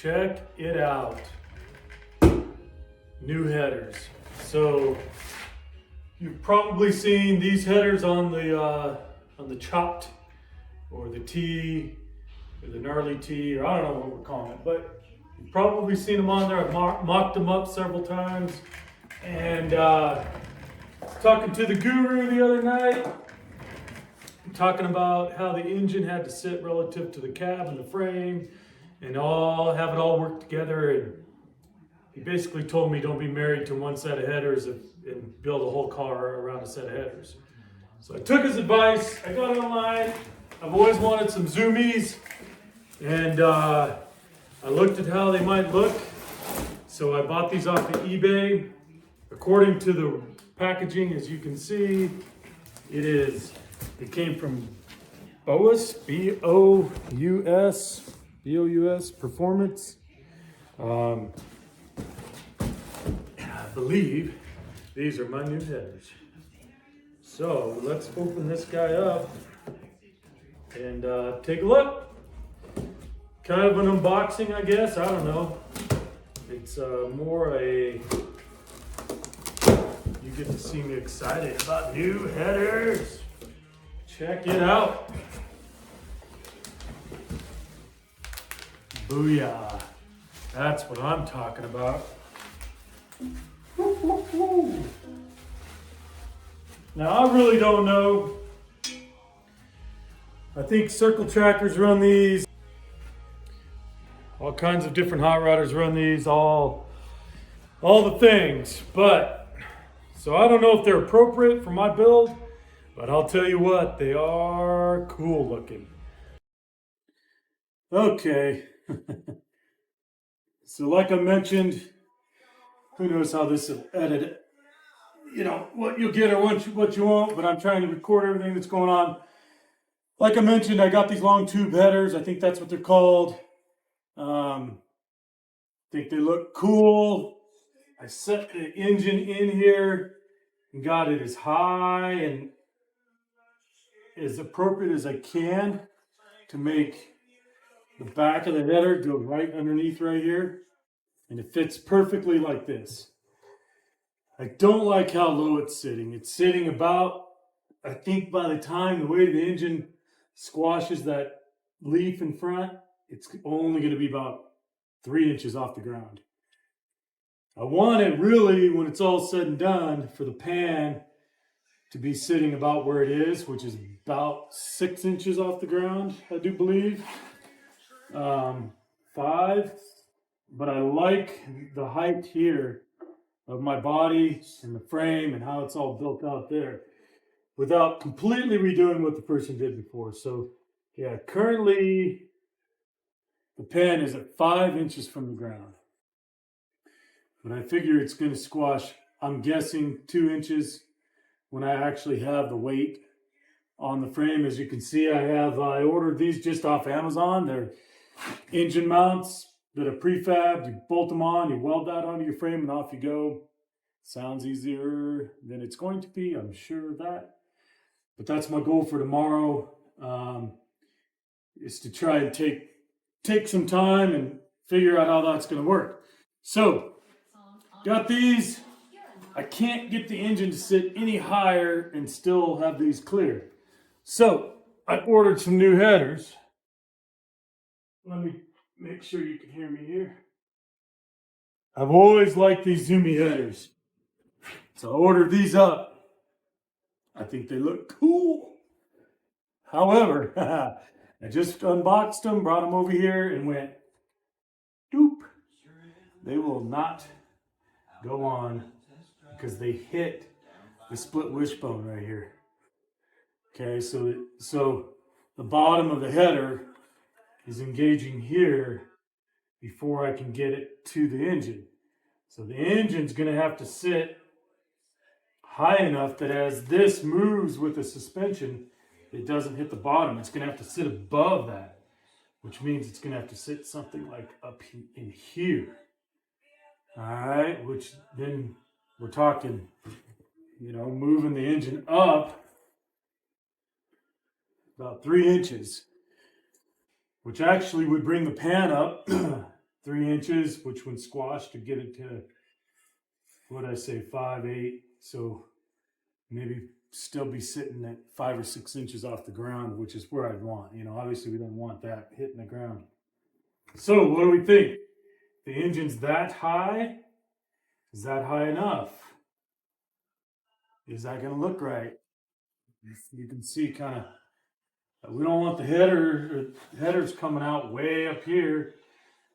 Check it out. New headers. So you've probably seen these headers on the chopped or the T or the gnarly T, or I don't know what we're calling it, but you've probably seen them on there. I've mocked them up several times. And talking to the guru the other night, talking about how the engine had to sit relative to the cab and the frame and have it all work together. And he basically told me don't be married to one set of headers and build a whole car around a set of headers. So I took his advice. I got online. I've always wanted some zoomies, and I looked at how they might look. So I bought these off of eBay. According to the packaging, as you can see, it came from BOUS, B-O-U-S, Performance. I believe these are my new headers. So let's open this guy up and take a look. Kind of an unboxing, I guess. I don't know. It's more you get to see me excited about new headers. Check it out. Booyah. That's what I'm talking about. Now, I really don't know. I think Circle Trackers run these. All kinds of different hot rodders run these, all the things. But, so I don't know if they're appropriate for my build, but I'll tell you what, they are cool looking. Okay. So like I mentioned, who knows how this will edit it. You know, what you'll get or what you won't, but I'm trying to record everything that's going on. Like I mentioned, I got these long tube headers. I think that's what they're called. I think they look cool. I set the engine in here and got it as high and as appropriate as I can to make the back of the header go right underneath right here. And it fits perfectly like this. I don't like how low it's sitting. It's sitting about, I think by the time the way the engine squashes that leaf in front, it's only going to be about 3 inches off the ground. I want it really, when it's all said and done, for the pan to be sitting about where it is, which is about 6 inches off the ground, I do believe. 5. But I like the height here of my body and the frame and how it's all built out there without completely redoing what the person did before. So yeah, currently the pan is at 5 inches from the ground. But I figure it's going to squash, I'm guessing 2 inches when I actually have the weight on the frame. As you can see, I ordered these just off Amazon. They're engine mounts that are prefabbed. You bolt them on, you weld that onto your frame, and off you go. Sounds easier than it's going to be, I'm sure of that. But that's my goal for tomorrow, is to try and take some time and figure out how that's going to work. So, got these. I can't get the engine to sit any higher and still have these clear. So, I ordered some new headers. Let me make sure you can hear me here. I've always liked these zoomy headers. So I ordered these up. I think they look cool. However, I just unboxed them, brought them over here, and went, doop. They will not go on because they hit the split wishbone right here. Okay, so the bottom of the header is engaging here before I can get it to the engine. So the engine's going to have to sit high enough that as this moves with the suspension, it doesn't hit the bottom. It's going to have to sit above that, which means it's going to have to sit something like up in here. All right, which then we're talking, moving the engine up about 3 inches, which actually would bring the pan up 3 inches, which when squashed to get it to, what did I say, 5, 8. So maybe still be sitting at 5 or 6 inches off the ground, which is where I'd want. You know, obviously we don't want that hitting the ground. So what do we think? The engine's that high? Is that high enough? Is that going to look right? You can see kind of, we don't want the headers coming out way up here.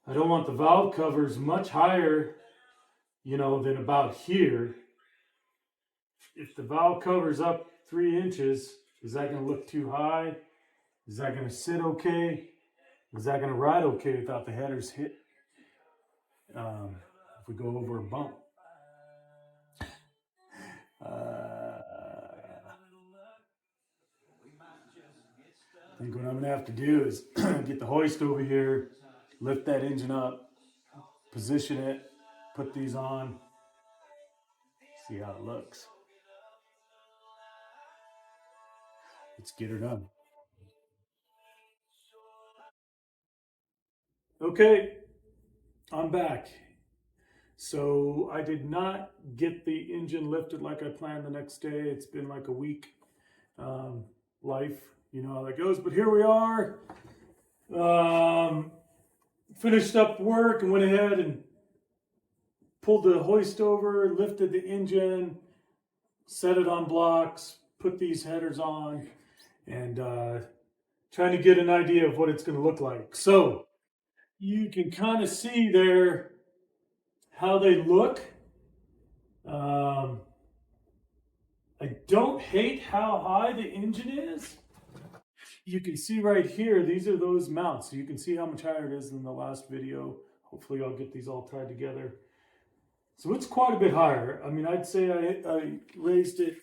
I don't want the valve covers much higher, you know, than about here. If the valve cover's up 3 inches, is that going to look too high? Is that going to sit okay? Is that going to ride okay without the headers hit? If we go over a bump. I think what I'm going to have to do is get the hoist over here, lift that engine up, position it, put these on, see how it looks. Let's get her done. Okay, I'm back. So I did not get the engine lifted like I planned the next day. It's been like a week life, you know how that goes. But here we are. Finished up work and went ahead and pulled the hoist over, lifted the engine, set it on blocks, put these headers on, and trying to get an idea of what it's going to look like. So you can kind of see there how they look. I don't hate how high the engine is. You can see right here, these are those mounts. So you can see how much higher it is than the last video. Hopefully I'll get these all tied together. So it's quite a bit higher. I mean, I'd say I raised it,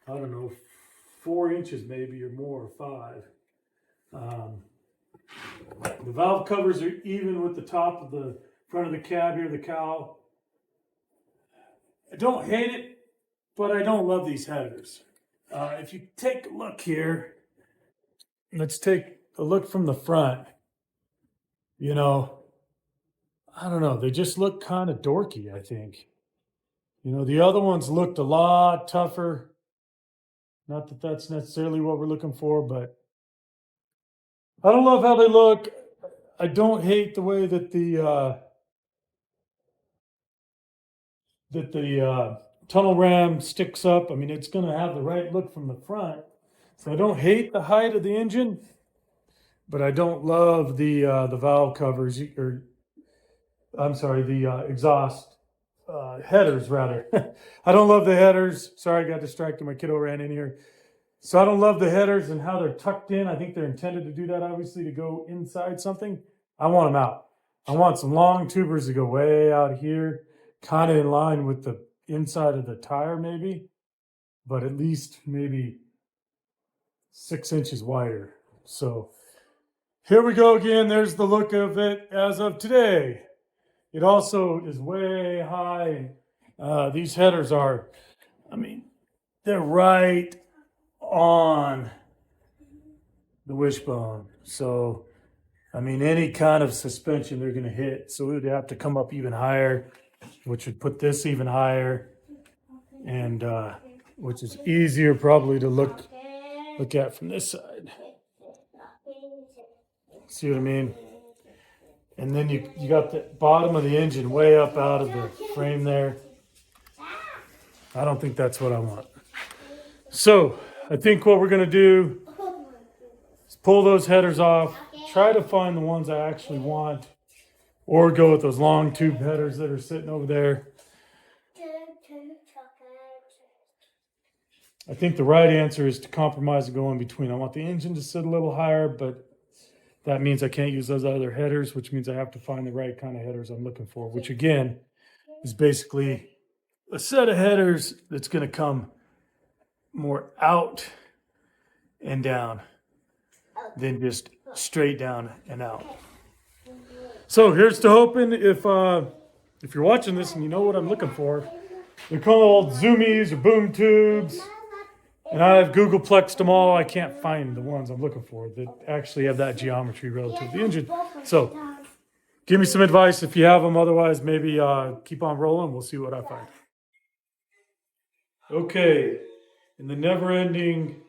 I don't know, 4 inches maybe or more, 5. The valve covers are even with the top of the front of the cab here, the cowl. I don't hate it, but I don't love these headers. If you take a look here, let's take a look from the front. You know, I don't know, they just look kind of dorky, I think. You know, the other ones looked a lot tougher. Not that that's necessarily what we're looking for, but I don't love how they look. I don't hate the way that the tunnel ram sticks up. I mean, it's going to have the right look from the front. So I don't hate the height of the engine, but I don't love the valve covers, or I'm sorry, the exhaust headers rather. I don't love the headers. Sorry, I got distracted. My kiddo ran in here. So I don't love the headers and how they're tucked in. I think they're intended to do that, obviously, to go inside something. I want them out. I want some long tubers to go way out here, kind of in line with the inside of the tire maybe, but at least maybe 6 inches wider. So here we go again. There's the look of it as of today. It also is way high. These headers are, I mean, they're right on the wishbone. So, I mean, any kind of suspension they're going to hit. So we would have to come up even higher, which would put this even higher, and which is easier probably to look at from this side. See what I mean? And then you got the bottom of the engine way up out of the frame there. I don't think that's what I want. So I think what we're going to do is pull those headers off, try to find the ones I actually want, or go with those long tube headers that are sitting over there. I think the right answer is to compromise and go in between. I want the engine to sit a little higher, but that means I can't use those other headers, which means I have to find the right kind of headers I'm looking for, which again is basically a set of headers that's going to come more out and down than just straight down and out. So here's to hoping if you're watching this and you know what I'm looking for, they're called zoomies or boom tubes. And I've Googleplexed them all. I can't find the ones I'm looking for that actually have that geometry relative to the engine. So Give me some advice if you have them. Otherwise, maybe keep on rolling. We'll see what I find. Okay, in the never-ending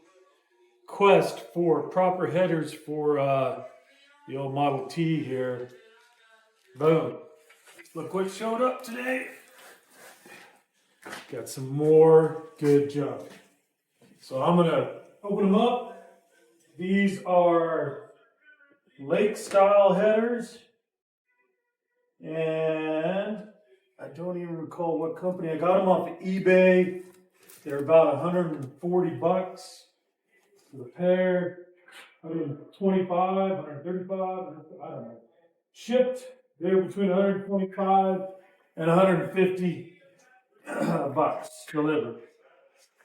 quest for proper headers for the old Model T here, boom. Look what showed up today. Got some more good junk. So I'm gonna open them up. These are lake style headers. And I don't even recall what company. I got them off of eBay. They're about 140 bucks for the pair. 125, 135, I don't know. Shipped, they're between 125 and 150 bucks delivered.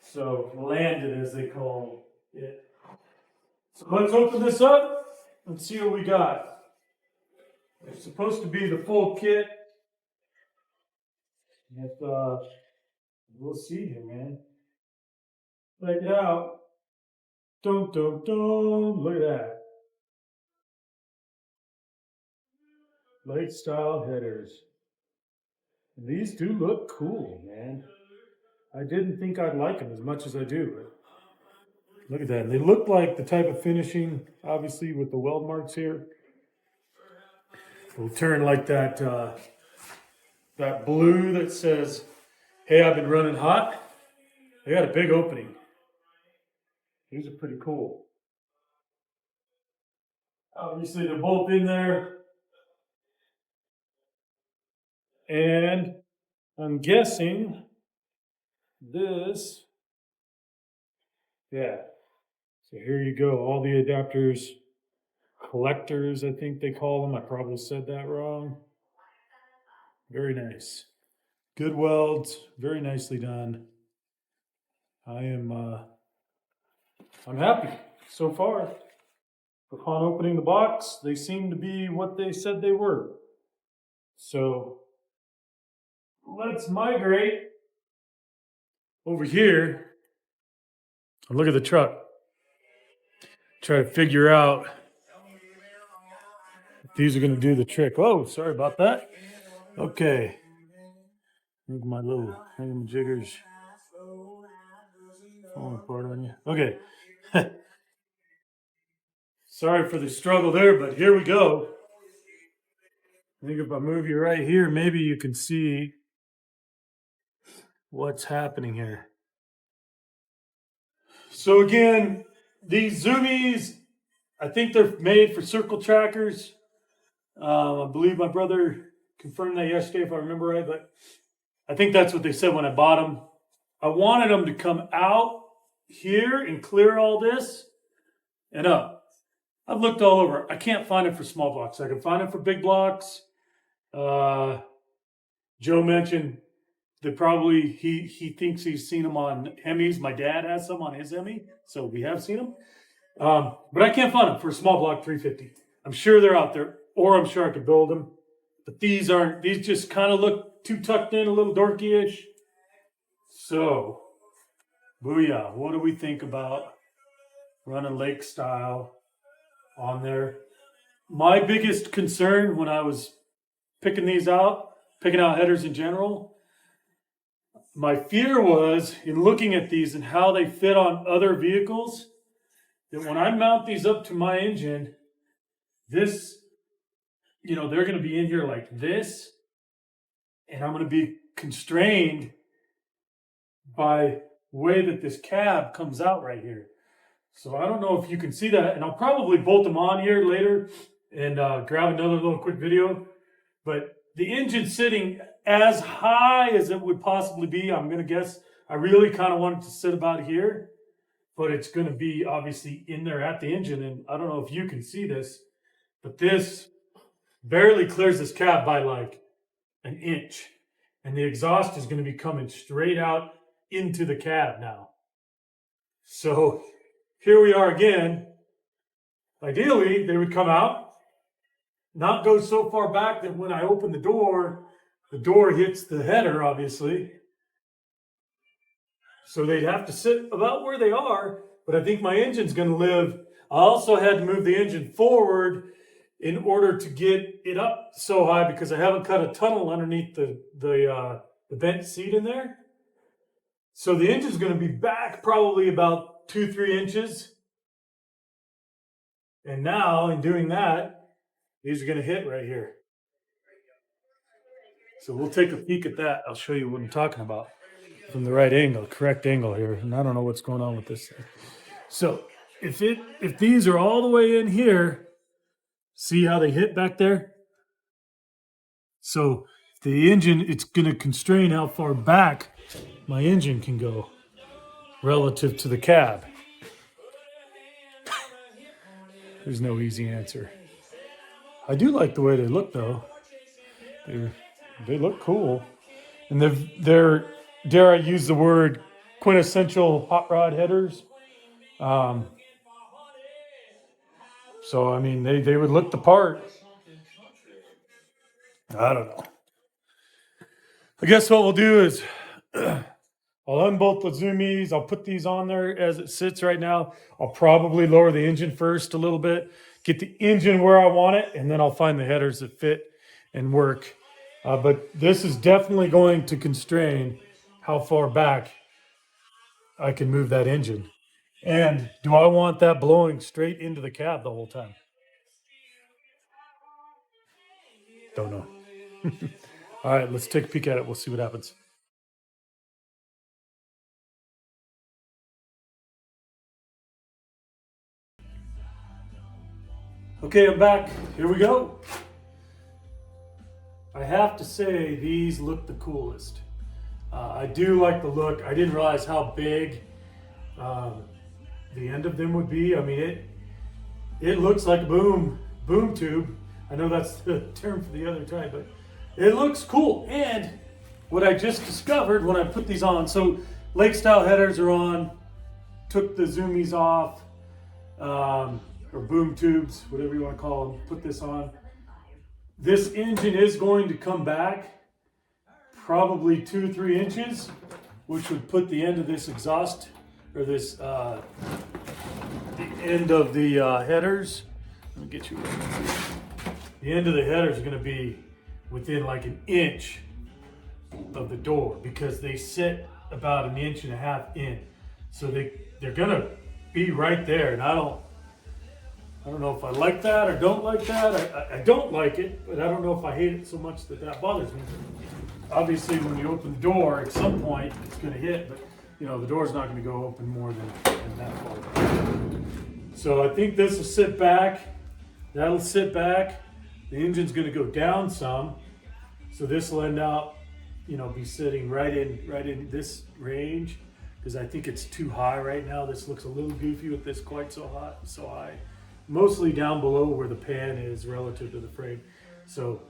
So landed, as they call it. So let's open this up and see what we got. It's supposed to be the full kit. But, we'll see here, man. Check it out. Dum, dum, dum. Look at that. Lake style headers. And these do look cool, man. I didn't think I'd like them as much as I do. But look at that. They look like the type of finishing, obviously, with the weld marks here. It'll turn like that, that blue that says, hey, I've been running hot. They got a big opening. These are pretty cool. Obviously, they're both in there. And I'm guessing this, yeah. So here you go, all the adapters, collectors, I think they call them. I probably said that wrong. Very nice. Good welds, very nicely done. I'm happy so far. Upon opening the box, they seem to be what they said they were. So let's migrate over here and look at the truck. Try to figure out if these are going to do the trick. Oh, sorry about that. Okay. Look at my little jiggers falling apart on you. Okay. Sorry for the struggle there, but here we go. I think if I move you right here, maybe you can see what's happening here. So again, these zoomies, I think they're made for circle trackers. I believe my brother confirmed that yesterday, if I remember right, but I think that's what they said when I bought them. I wanted them to come out here and clear all this and up. I've looked all over. I can't find it for small blocks. I can find it for big blocks. Joe mentioned that probably he thinks he's seen them on Hemis. My dad has some on his Hemi, so we have seen them. But I can't find them for a small block 350. I'm sure they're out there, or I'm sure I could build them. But these aren't. These just kind of look too tucked in, a little dorky-ish. So, booyah. What do we think about running lake style on there? My biggest concern when I was picking out headers in general, my fear was in looking at these and how they fit on other vehicles, that when I mount these up to my engine, this, they're going to be in here like this, and I'm going to be constrained by the way that this cab comes out right here. So I don't know if you can see that, and I'll probably bolt them on here later and grab another little quick video. But the engine sitting as high as it would possibly be, I'm going to guess, I really kind of want it to sit about here, but it's going to be obviously in there at the engine. And I don't know if you can see this, but this barely clears this cab by like an inch. And the exhaust is going to be coming straight out into the cab now. So here we are again. Ideally, they would come out, not go so far back that when I open the door hits the header, obviously. So they'd have to sit about where they are, but I think my engine's going to live. I also had to move the engine forward in order to get it up so high, because I haven't cut a tunnel underneath the vent seat in there. So the engine's going to be back probably about 2-3 inches. And now in doing that, these are going to hit right here. So we'll take a peek at that. I'll show you what I'm talking about from the right angle, correct angle here. And I don't know what's going on with this thing. So if these are all the way in here, see how they hit back there? So the engine, it's going to constrain how far back my engine can go relative to the cab. There's no easy answer. I do like the way they look, though. They look cool. And they're, dare I use the word, quintessential hot rod headers. So, I mean, they would look the part. I don't know. I guess what we'll do is I'll unbolt the zoomies. I'll put these on there as it sits right now. I'll probably lower the engine first a little bit, get the engine where I want it, and then I'll find the headers that fit and work. But this is definitely going to constrain how far back I can move that engine. And do I want that blowing straight into the cab the whole time? Don't know. All right, let's take a peek at it. We'll see what happens. Okay, I'm back. Here we go. I have to say, these look the coolest. I do like the look. I didn't realize how big the end of them would be. I mean, it looks like a boom tube. I know that's the term for the other type, but it looks cool. And what I just discovered when I put these on, so lake style headers are on, took the zoomies off, or boom tubes, whatever you want to call them, put this on. This engine is going to come back probably 2-3 inches, which would put the end of this exhaust, or this, the end of the headers. Let me get you. The end of the headers is going to be within like an inch of the door, because they sit about 1.5 inches in. So they're going to be right there. And I don't know if I like that or don't like that. I don't like it, but I don't know if I hate it so much that bothers me. Obviously, when you open the door, at some point, it's going to hit, but you know, the door's not going to go open more than that far. So I think this will sit back. That'll sit back. The engine's going to go down some. So this will end out, you know, be sitting right in this range, because I think it's too high right now. This looks a little goofy with this quite so high. Mostly down below where the pan is relative to the frame. So,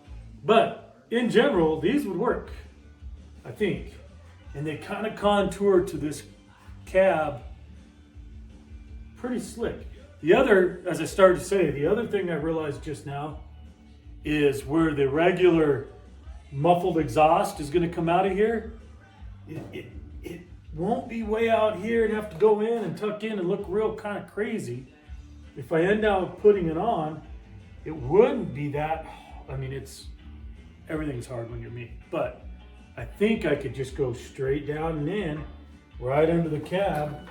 but in general, these would work, I think. And they kind of contour to this cab pretty slick. The other, as I started to say, the other thing I realized just now is where the regular muffled exhaust is going to come out of here. It won't be way out here and have to go in and tuck in and look real kind of crazy. If I end up putting it on, it wouldn't be that. I mean, everything's hard when you're me, but I think I could just go straight down and in, right under the cab,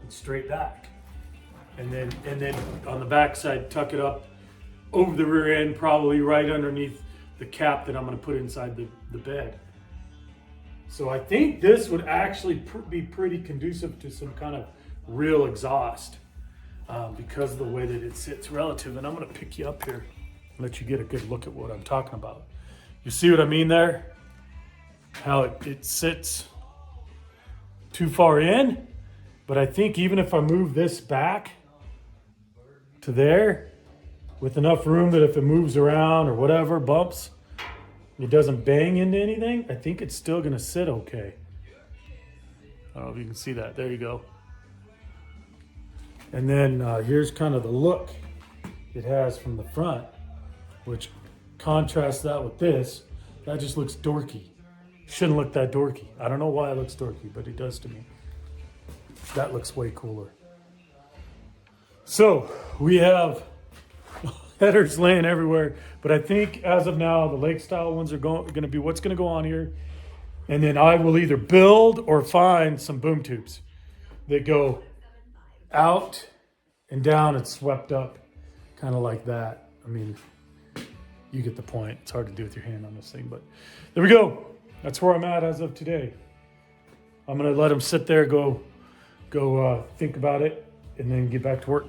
and straight back, and then on the back side, tuck it up over the rear end, probably right underneath the cap that I'm going to put inside the bed. So I think this would actually be pretty conducive to some kind of real exhaust, because of the way that it sits relative. And I'm going to pick you up here and let you get a good look at what I'm talking about. You see what I mean there? How it sits too far in. But I think even if I move this back to there, with enough room that if it moves around or whatever, bumps, it doesn't bang into anything, I think it's still going to sit okay. I don't know if you can see that. There you go. And then here's kind of the look it has from the front, which contrasts that with this. That just looks dorky. Shouldn't look that dorky. I don't know why it looks dorky, but it does to me. That looks way cooler. So we have headers laying everywhere. But I think as of now, the lake style ones are going to be what's going to go on here. And then I will either build or find some boom tubes that go out and down and swept up, kind of like that. I mean, you get the point. It's hard to do with your hand on this thing, but there we go. That's where I'm at as of today. I'm gonna let them sit there, go think about it, and then get back to work.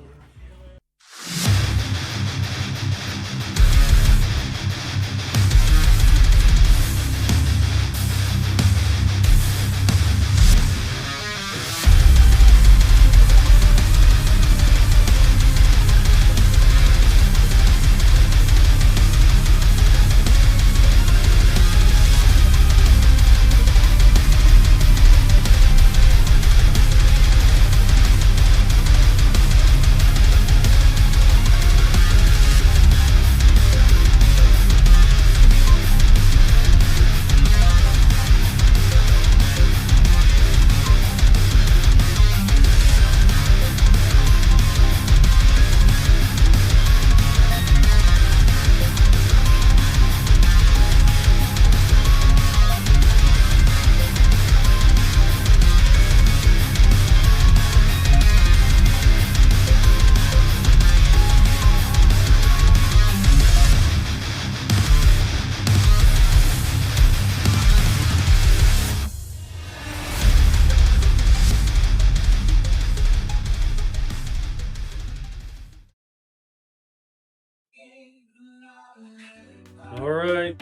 All right,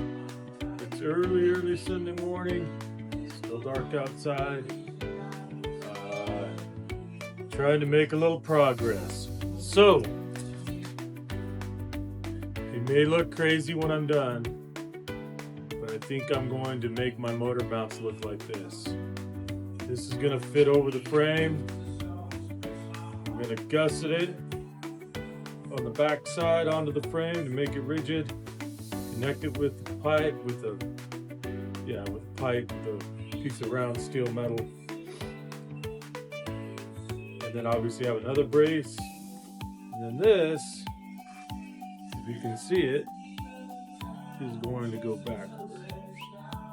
it's early Sunday morning. Still dark outside. Trying to make a little progress. So, it may look crazy when I'm done, but I think I'm going to make my motor mounts look like this. This is going to fit over the frame. I'm going to gusset it on the back side onto the frame to make it rigid. Connect it with the pipe, with a piece of round steel metal. And then obviously have another brace. And then this, if you can see it, is going to go backward.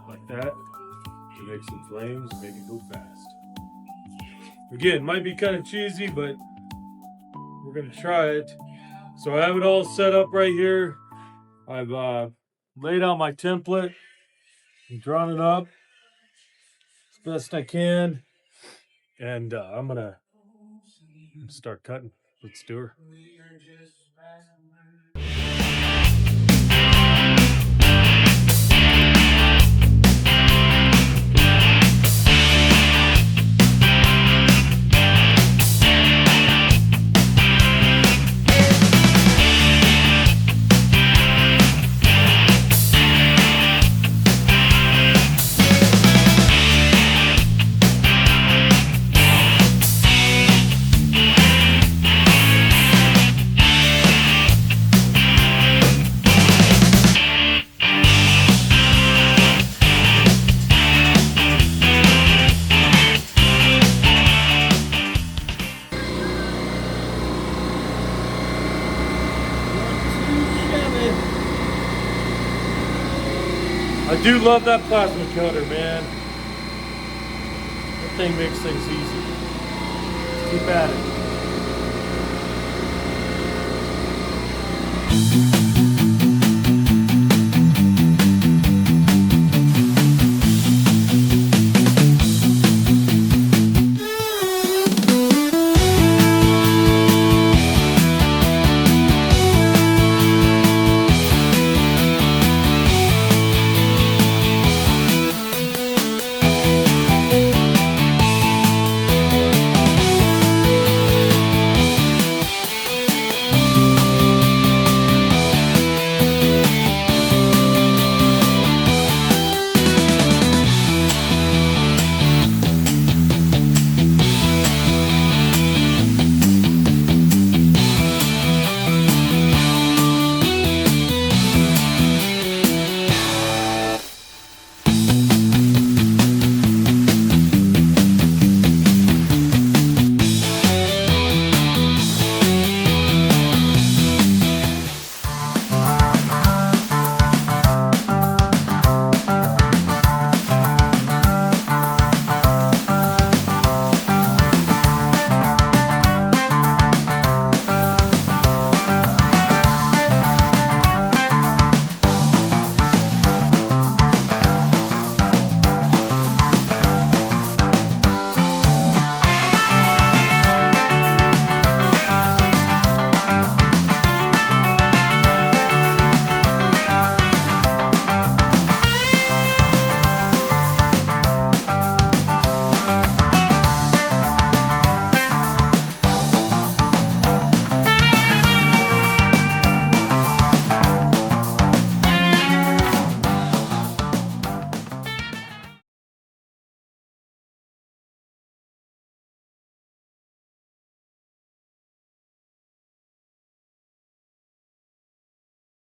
Like that. To make some flames, make it go fast. Again, might be kind of cheesy, but we're going to try it. So I have it all set up right here. I've laid out my template and drawn it up as best I can. And I'm going to start cutting. Let's do her. I do love that plasma cutter, man. That thing makes things easy. Keep at it.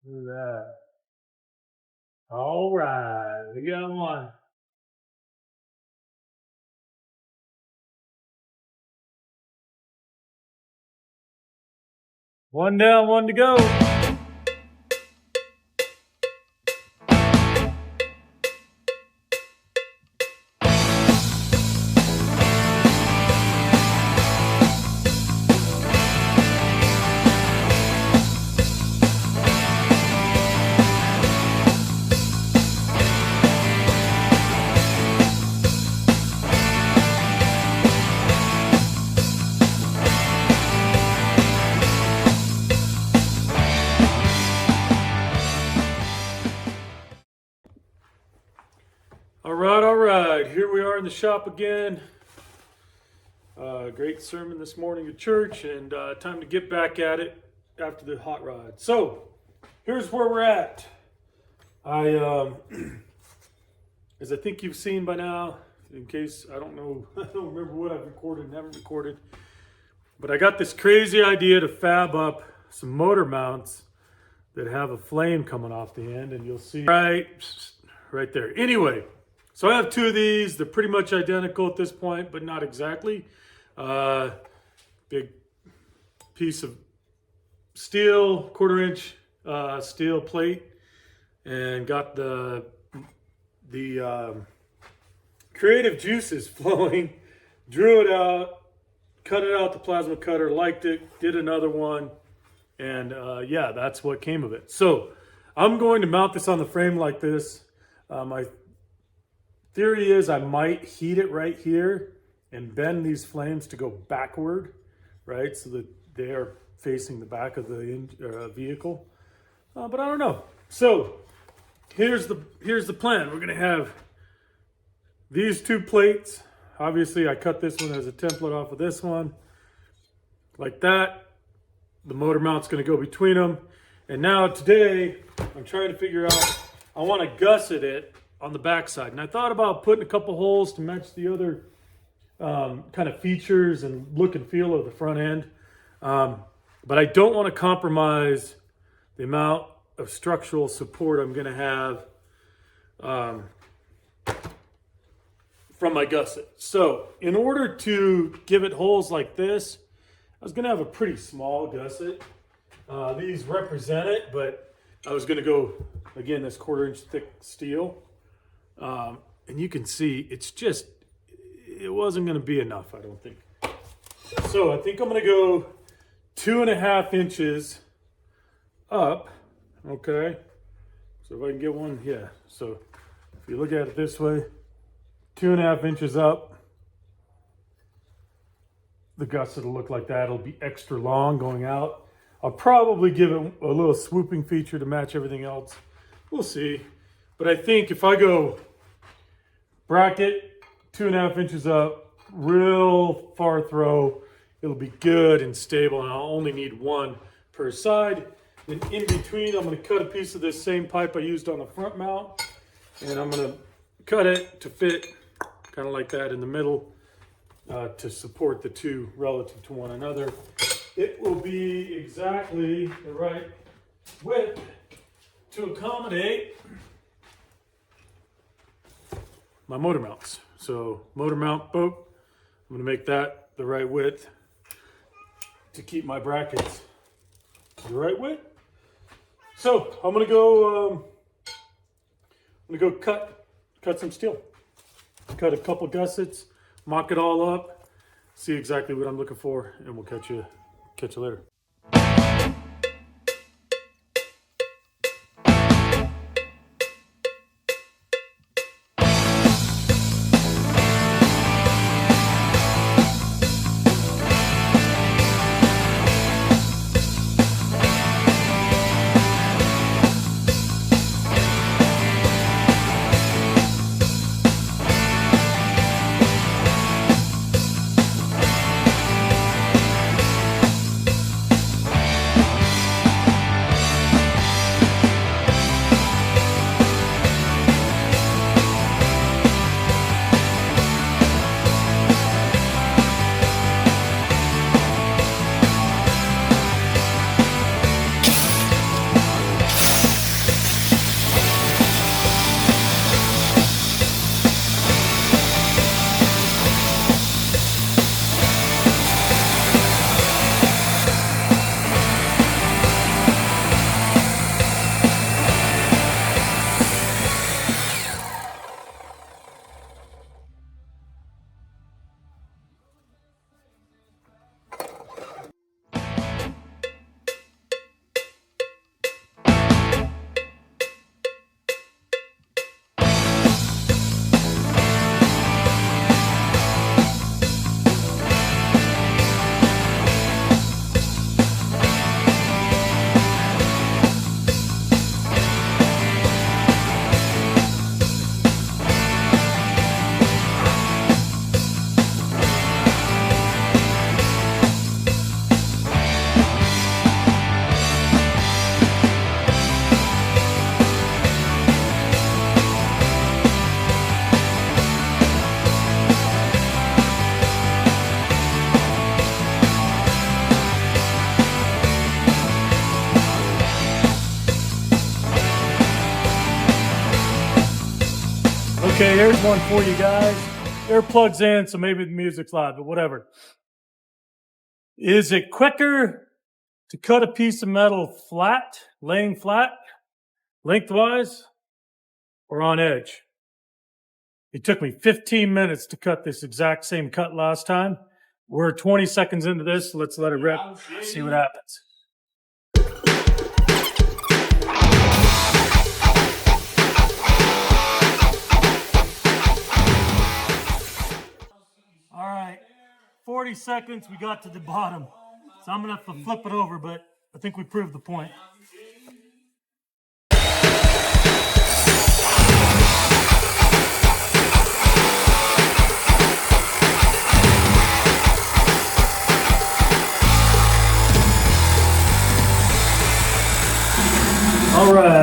Look at that. All right, we got one. One down, one to go. All right. Here we are in the shop again. Great sermon this morning at church, and time to get back at it after the hot rod. So, here's where we're at. As I think you've seen by now, in case I don't know, I don't remember what I've recorded and haven't recorded, but I got this crazy idea to fab up some motor mounts that have a flame coming off the end, and you'll see right there. Anyway. So I have two of these. They're pretty much identical at this point, but not exactly. Big piece of steel, 1/4-inch steel plate, and got the creative juices flowing. Drew it out, cut it out the plasma cutter, liked it, did another one, and yeah, that's what came of it. So I'm going to mount this on the frame like this. My theory is I might heat it right here and bend these flames to go backward, right? So that they are facing the back of the vehicle. But I don't know. So here's the plan. We're gonna have these two plates. Obviously I cut this one as a template off of this one. Like that. The motor mount's gonna go between them. And now today I'm trying to figure out, I wanna gusset it on the backside, and I thought about putting a couple holes to match the other kind of features and look and feel of the front end, but I don't want to compromise the amount of structural support I'm going to have from my gusset. So in order to give it holes like this, I was going to have a pretty small gusset. These represent it, but I was going to go, again, this 1/4-inch thick steel. And you can see it wasn't going to be enough, I don't think. So I think I'm going to go 2.5 inches up. Okay. So if I can get one, yeah. So if you look at it this way, 2.5 inches up, the gusset will look like that. It'll be extra long going out. I'll probably give it a little swooping feature to match everything else. We'll see. But I think if I go bracket, 2.5 inches up, real far throw, it'll be good and stable, and I'll only need one per side. Then in between, I'm going to cut a piece of this same pipe I used on the front mount, and I'm going to cut it to fit kind of like that in the middle to support the two relative to one another. It will be exactly the right width to accommodate my motor mounts. So motor mount boat, I'm going to make that the right width to keep my brackets the right width. So I'm going to go cut some steel, cut a couple gussets, mock it all up, see exactly what I'm looking for, and we'll catch you later. Okay, here's one for you guys. Earplugs in, so maybe the music's loud, but whatever. Is it quicker to cut a piece of metal flat, laying flat, lengthwise, or on edge? It took me 15 minutes to cut this exact same cut last time. We're 20 seconds into this, so let's let it rip, see what happens. All right, 40 seconds, we got to the bottom. So I'm gonna have to flip it over, but I think we proved the point.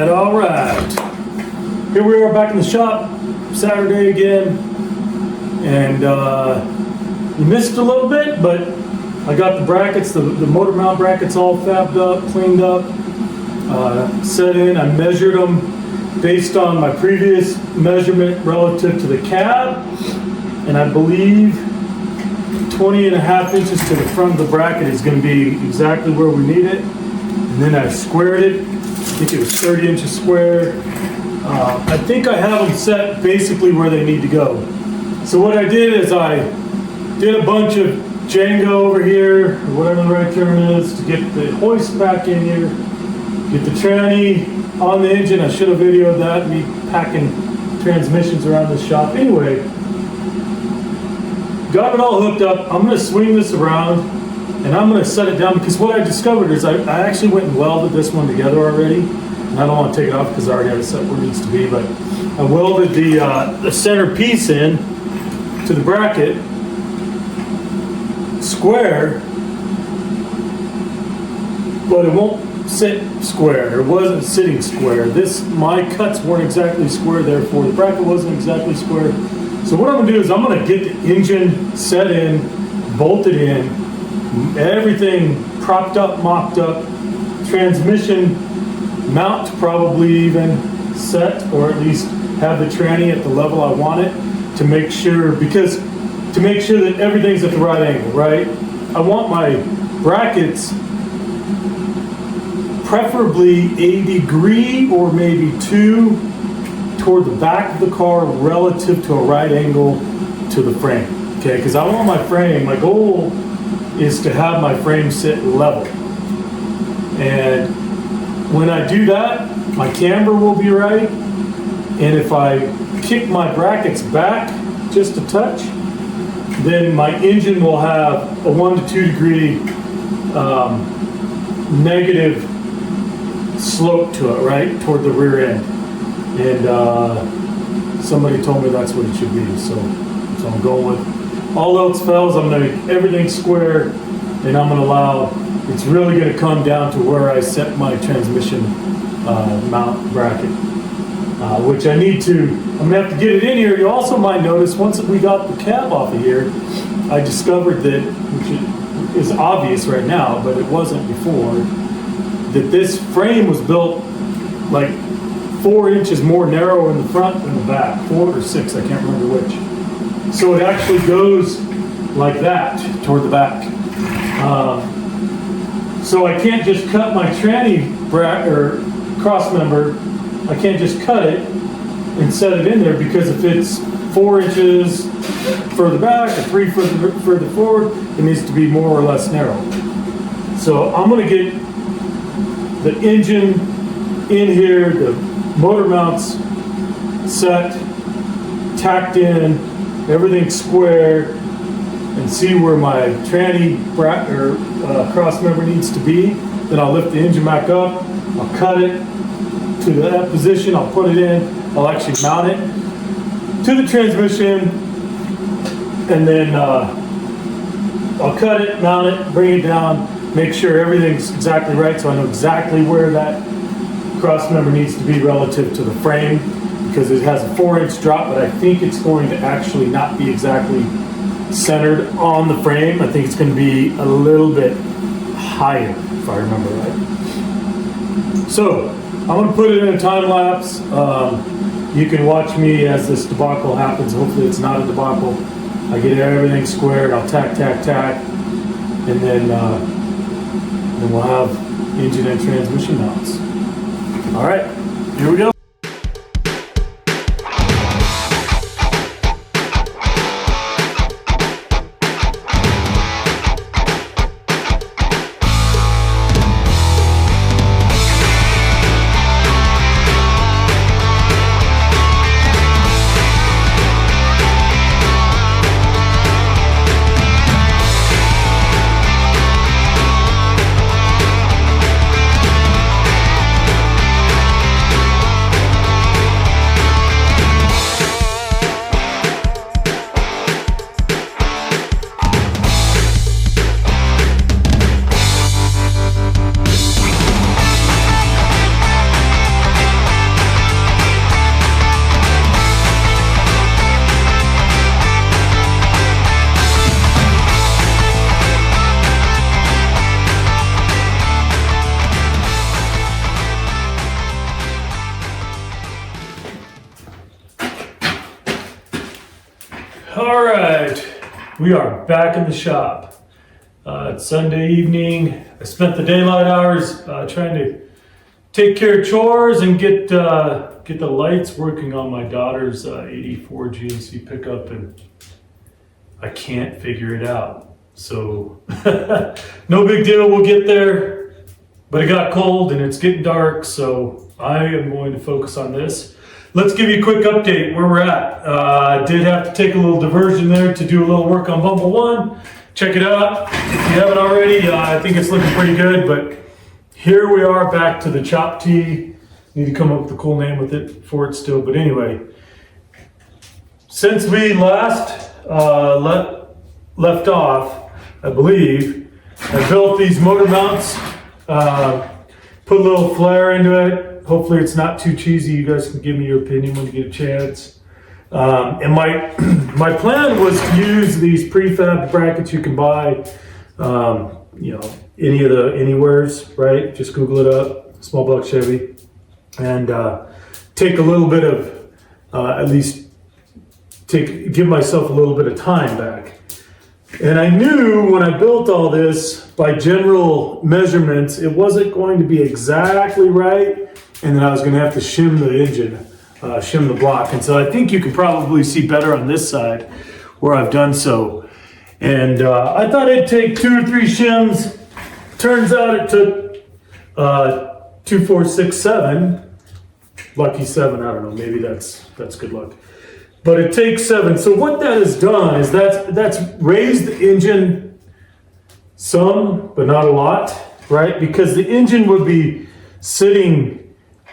All right. Here we are back in the shop, Saturday again. And you missed a little bit, but I got the brackets, the motor mount brackets all fabbed up, cleaned up, set in. I measured them based on my previous measurement relative to the cab. And I believe 20.5 inches to the front of the bracket is going to be exactly where we need it. And then I squared it. I think it was 30 inches square. I think I have them set basically where they need to go. So what I did is I did a bunch of Django over here, or whatever the right term is, to get the hoist back in here, get the tranny on the engine. I should have videoed that, me packing transmissions around the shop. Anyway, got it all hooked up. I'm going to swing this around, and I'm going to set it down, because what I discovered is I actually went and welded this one together already. And I don't want to take it off because I already have it set where it needs to be, but I welded the center piece in to the bracket square, but it won't sit square. It wasn't sitting square. My cuts weren't exactly square, therefore the bracket wasn't exactly square. So what I'm going to do is I'm going to get the engine set in, bolted in, everything propped up, mocked up, transmission mount probably even set, or at least have the tranny at the level I want it, to make sure that everything's at the right angle, right? I want my brackets preferably a degree or maybe 2 toward the back of the car relative to a right angle to the frame, okay? Because I want my frame, my goal is to have my frame sit level. And when I do that, my camber will be right. And if I kick my brackets back just a touch, then my engine will have a 1 to 2 degree negative slope to it, right, toward the rear end. And somebody told me that's what it should be, so I'm going with all else fails. I'm going to make everything square, and I'm going to allow, it's really going to come down to where I set my transmission mount bracket, which I'm going to have to get it in here. You also might notice, once we got the cab off of here, I discovered that, which is obvious right now, but it wasn't before, that this frame was built like 4 inches more narrow in the front than the back, 4 or 6, I can't remember which. So it actually goes like that toward the back. So I can't just cut my tranny or cross member, I can't just cut it and set it in there, because if it's 4 inches further back or 3 further forward, it needs to be more or less narrow. So I'm going to get the engine in here, the motor mounts set, tacked in, everything square, and see where my tranny cross member needs to be. Then I'll lift the engine back up, I'll cut it to that position, I'll put it in, I'll actually mount it to the transmission, and then I'll cut it, mount it, bring it down, make sure everything's exactly right, so I know exactly where that cross member needs to be relative to the frame, because it has a 4-inch drop, but I think it's going to actually not be exactly centered on the frame. I think it's going to be a little bit higher, if I remember right. So I'm going to put it in a time lapse. you can watch me as this debacle happens. Hopefully it's not a debacle. I get everything squared, I'll tack, and then we'll have engine and transmission mounts. All right, here we go. All right, we are back in the shop. It's Sunday evening. I spent the daylight hours trying to take care of chores and get the lights working on my daughter's 84 GMC pickup, and I can't figure it out. So no big deal, we'll get there. But it got cold and it's getting dark, so I am going to focus on this. Let's give you a quick update where we're at. I did have to take a little diversion there to do a little work on Bumble 1. Check it out. If you haven't already, I think it's looking pretty good, but here we are back to the CHOPT. Need to come up with a cool name with it for it still, but anyway. Since we last left off, I believe, I built these motor mounts, put a little flare into it. Hopefully it's not too cheesy. You guys can give me your opinion when you get a chance. And my plan was to use these prefab brackets you can buy, anywheres, right? Just Google it up, small block Chevy, and take a little bit of, give myself a little bit of time back. And I knew when I built all this, by general measurements, it wasn't going to be exactly right. And then I was going to have to shim the engine, shim the block. And so I think you can probably see better on this side where I've done so. And I thought it'd take 2 or 3 shims. Turns out it took 2, 4, 6, 7. Lucky 7, I don't know, maybe that's good luck. But it takes 7. So what that has done is that's raised the engine some, but not a lot, right? Because the engine would be sitting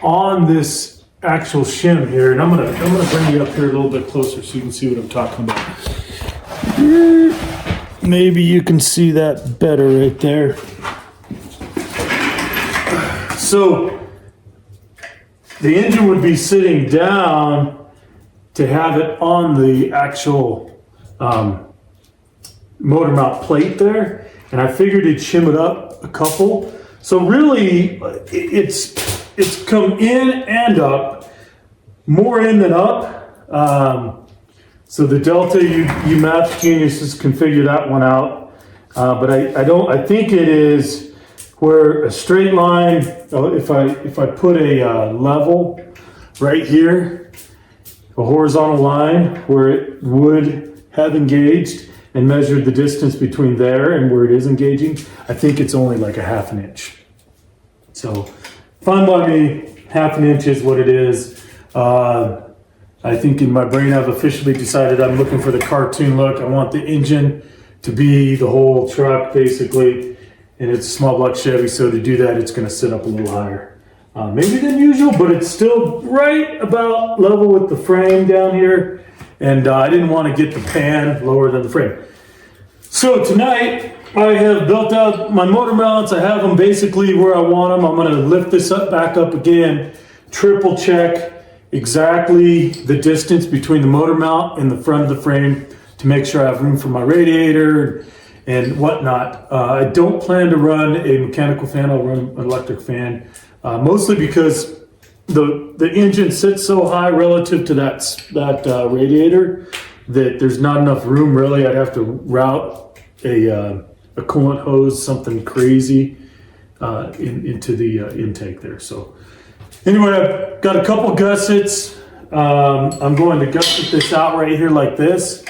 on this actual shim here, and I'm gonna bring you up here a little bit closer so you can see what I'm talking about. Maybe you can see that better right there. So the engine would be sitting down to have it on the actual motor mount plate there, and I figured it'd shim it up a couple. So really, it's come in and up, more in than up. So the delta, you math geniuses can figure that one out. But I think it is where a straight line, if I put a level right here, a horizontal line where it would have engaged and measured the distance between there and where it is engaging, I think it's only like a 1/2 inch. So fine by me, 1/2 inch is what it is. I think in my brain I've officially decided I'm looking for the cartoon look. I want the engine to be the whole truck basically, and it's a small block Chevy, so to do that it's going to sit up a little higher. Maybe than usual, but it's still right about level with the frame down here, and I didn't want to get the pan lower than the frame. So tonight I have built out my motor mounts. I have them basically where I want them. I'm going to lift this up back up again, triple check exactly the distance between the motor mount and the front of the frame to make sure I have room for my radiator and whatnot. I don't plan to run a mechanical fan. I'll run an electric fan, mostly because the engine sits so high relative to that radiator that there's not enough room really. I'd have to route a coolant hose, something crazy, into the intake there. So anyway, I've got a couple gussets. I'm going to gusset this out right here like this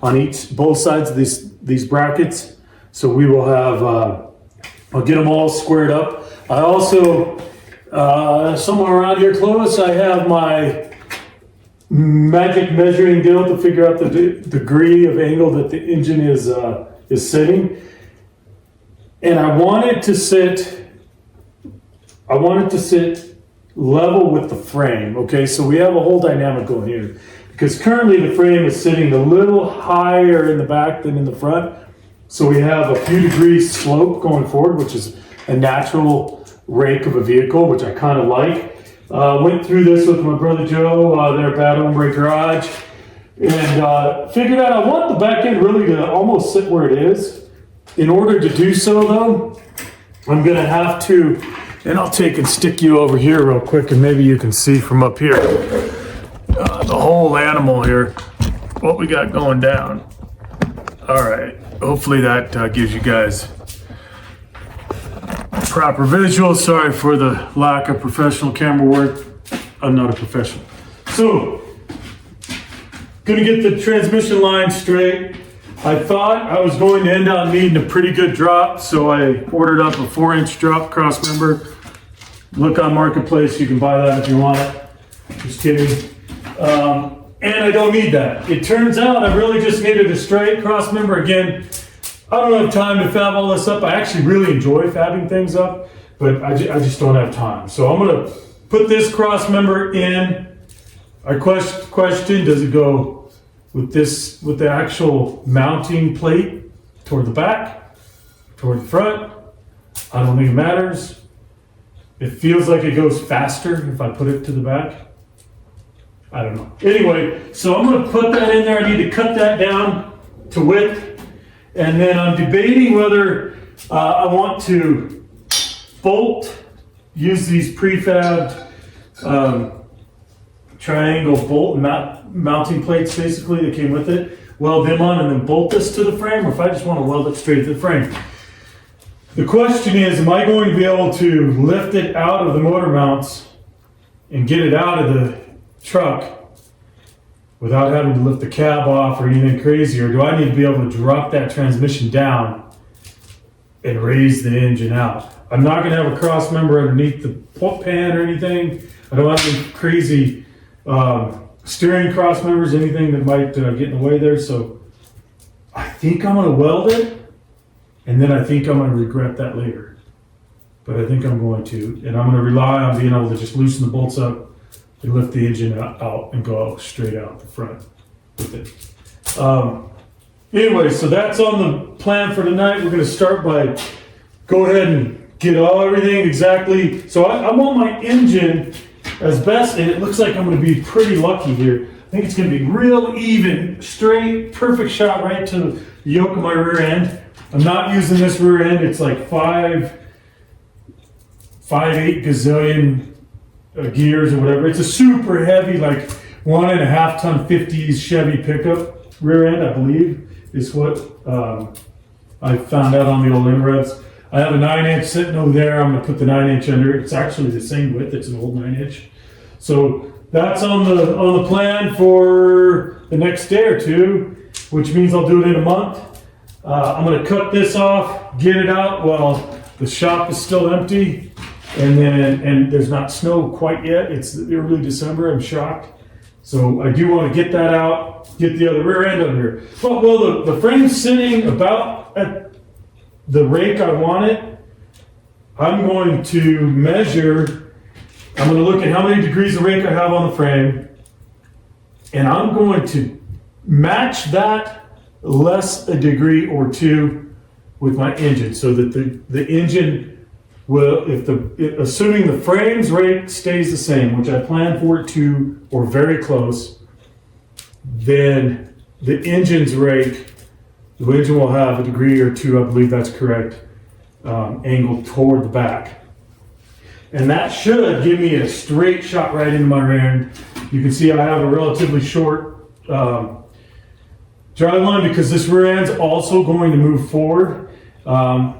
on both sides of these brackets. So we will have, I'll get them all squared up. I also, somewhere around here close, I have my magic measuring deal to figure out the degree of angle that the engine is sitting. And I want it to sit level with the frame. Okay, so we have a whole dynamic going here because currently the frame is sitting a little higher in the back than in the front. So we have a few degrees slope going forward, which is a natural rake of a vehicle, which I kind of like. Went through this with my brother Joe there at Bad Hombre Garage, and figured out I want the back end really to almost sit where it is. In order to do so though, I'm gonna have to, and I'll take and stick you over here real quick and maybe you can see from up here, the whole animal here, what we got going down. All right, hopefully that gives you guys proper visual. Sorry for the lack of professional camera work. I'm not a professional. So, gonna get the transmission line straight. I thought I was going to end up needing a pretty good drop, so I ordered up a 4-inch drop cross member. Look on Marketplace, you can buy that if you want it. Just kidding. And I don't need that. It turns out I really just needed a straight cross member. Again, I don't have time to fab all this up. I actually really enjoy fabbing things up, but I just don't have time. So I'm gonna put this cross member in. I question, does it go with the actual mounting plate toward the back, toward the front? I don't think it matters. It feels like it goes faster if I put it to the back. I don't know. Anyway, so I'm gonna put that in there. I need to cut that down to width. And then I'm debating whether I want to use these prefabbed triangle bolt mounting plates basically that came with it, weld them on and then bolt this to the frame, or if I just want to weld it straight to the frame. The question is, am I going to be able to lift it out of the motor mounts and get it out of the truck without having to lift the cab off or anything crazy, or do I need to be able to drop that transmission down and raise the engine out? I'm not going to have a cross member underneath the pan or anything. I don't have any crazy steering cross members, anything that might get in the way there. So I think I'm going to weld it, and then I think I'm going to regret that later. But I think I'm going to, and I'm going to rely on being able to just loosen the bolts up and lift the engine out and go straight out the front with it. Anyway, so that's on the plan for tonight. We're going to start by go ahead and get everything exactly. So I want my engine as best, and it looks like I'm going to be pretty lucky here. I think it's going to be real even, straight, perfect shot right to the yoke of my rear end. I'm not using this rear end. It's like 5.8 gazillion gears or whatever. It's a super heavy, like 1.5 ton 50s Chevy pickup rear end, I believe, is what I found out on the old interwebs. I have a 9-inch sitting over there. I'm gonna put the 9-inch under. It's actually the same width. It's an old 9-inch. So that's on the plan for the next day or two, which means I'll do it in a month. I'm gonna cut this off, get it out while the shop is still empty. And there's not snow quite yet. It's early December. I'm shocked. So I do want to get that out, get the other rear end under here. Well, the frame's sitting about at the rake I want it. I'm going to measure. I'm going to look at how many degrees of rake I have on the frame, and I'm going to match that less a degree or two with my engine, so that the engine. Well, assuming the frame's rate stays the same, which I plan for it to, or very close, then the engine's rate, the engine will have a degree or two, I believe that's correct, angled toward the back. and that should give me a straight shot right into my rear end. You can see I have a relatively short drive line because this rear end's also going to move forward. And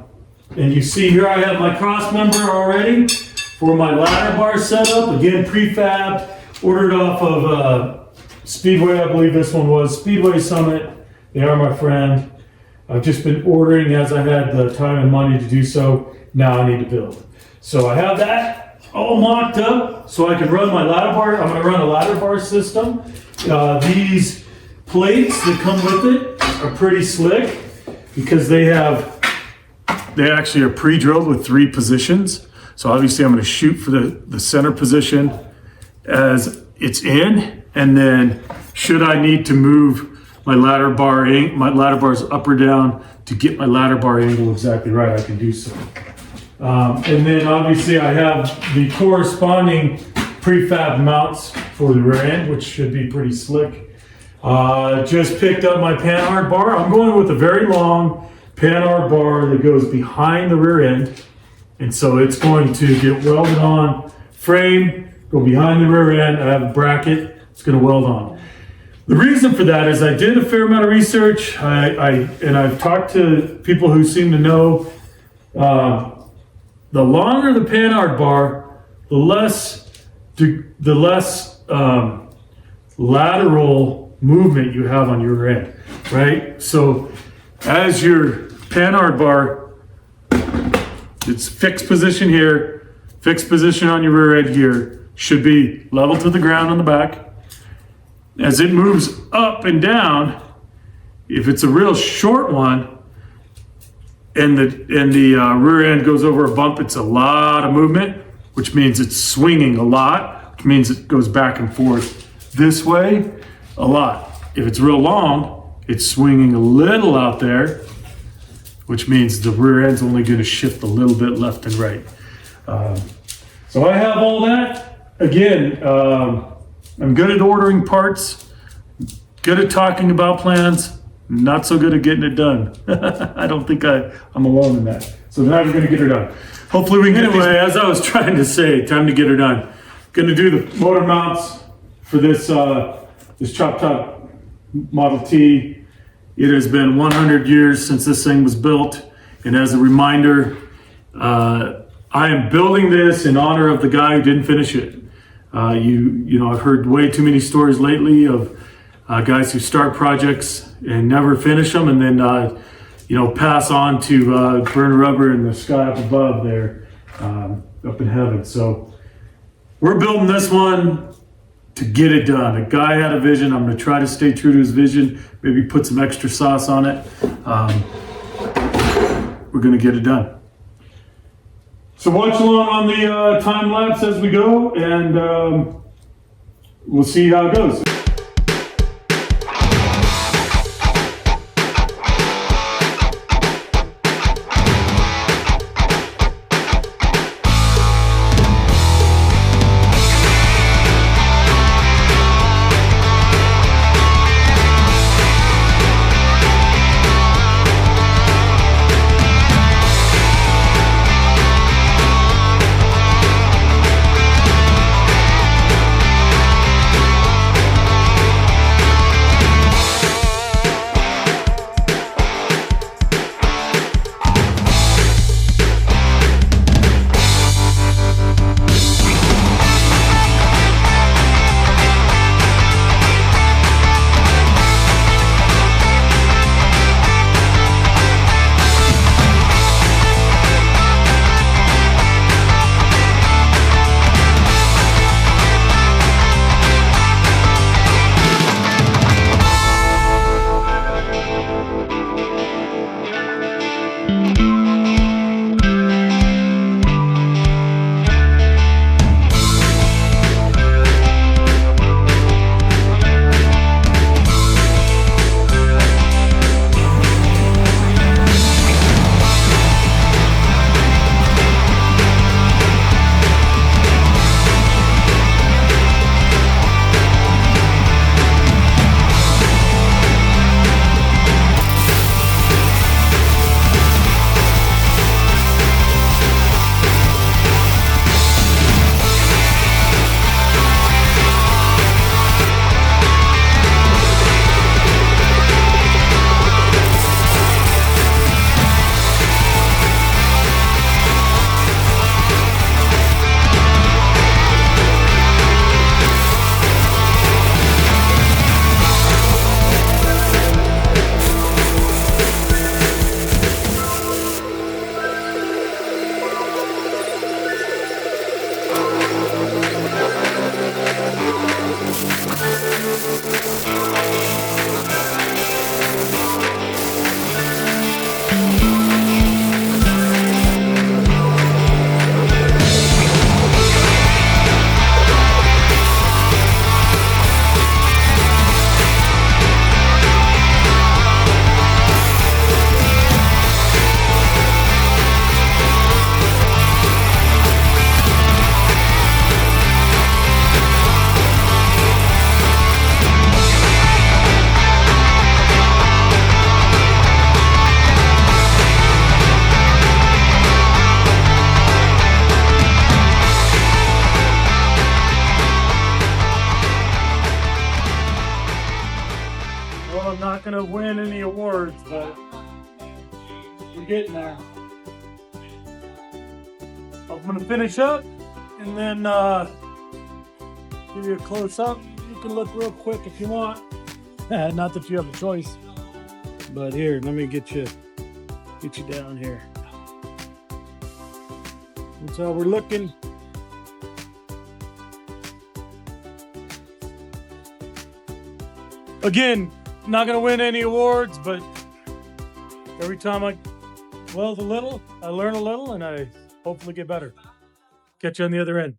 you see here I have my cross member already for my ladder bar setup. Again, prefab, ordered off of Speedway, I believe this one was. Speedway Summit, they are my friend. I've just been ordering as I had the time and money to do so. Now I need to build. So I have that all mocked up so I can run my ladder bar. I'm gonna run a ladder bar system. These plates that come with it are pretty slick because they actually are pre-drilled with 3 positions. So obviously I'm gonna shoot for the center position as it's in, and then should I need to move my ladder bars up or down to get my ladder bar angle exactly right, I can do so. And then obviously I have the corresponding prefab mounts for the rear end, which should be pretty slick. Just picked up my panhard bar. I'm going with a very long panhard bar that goes behind the rear end. And so it's going to get welded on frame, go behind the rear end. I have a bracket, it's gonna weld on. The reason for that is I did a fair amount of research. And I've talked to people who seem to know, the longer the panhard bar, the less lateral movement you have on your rear end, right? So as your panhard bar, it's fixed position here, fixed position on your rear end here, should be level to the ground on the back. As it moves up and down, if it's a real short one and the rear end goes over a bump, it's a lot of movement, which means it's swinging a lot, which means it goes back and forth this way a lot. If it's real long, it's swinging a little out there, which means the rear end's only going to shift a little bit left and right. So I have all that. Again, I'm good at ordering parts, good at talking about plans, not so good at getting it done. I don't think I'm alone in that. So now we're going to get her done. Hopefully we can get as I was trying to say, time to get her done. Going to do the motor mounts for this Chop Top Model T. It has been 100 years since this thing was built. And as a reminder, I am building this in honor of the guy who didn't finish it. You know, I've heard way too many stories lately of guys who start projects and never finish them, and then you know, pass on to burn rubber in the sky up above there, up in heaven. So we're building this one to get it done. A guy had a vision. I'm going to try to stay true to his vision. Maybe put some extra sauce on it. We're going to get it done. So watch along on the time lapse as we go, and we'll see how it goes. Not gonna win any awards, but we're getting there. I'm gonna finish up and then give you a close up. You can look real quick if you want. Not that you have a choice, but here, let me get you down here. That's how we're looking. Again, not gonna win any awards, but every time I weld a little, I learn a little, and I hopefully get better. Catch you on the other end.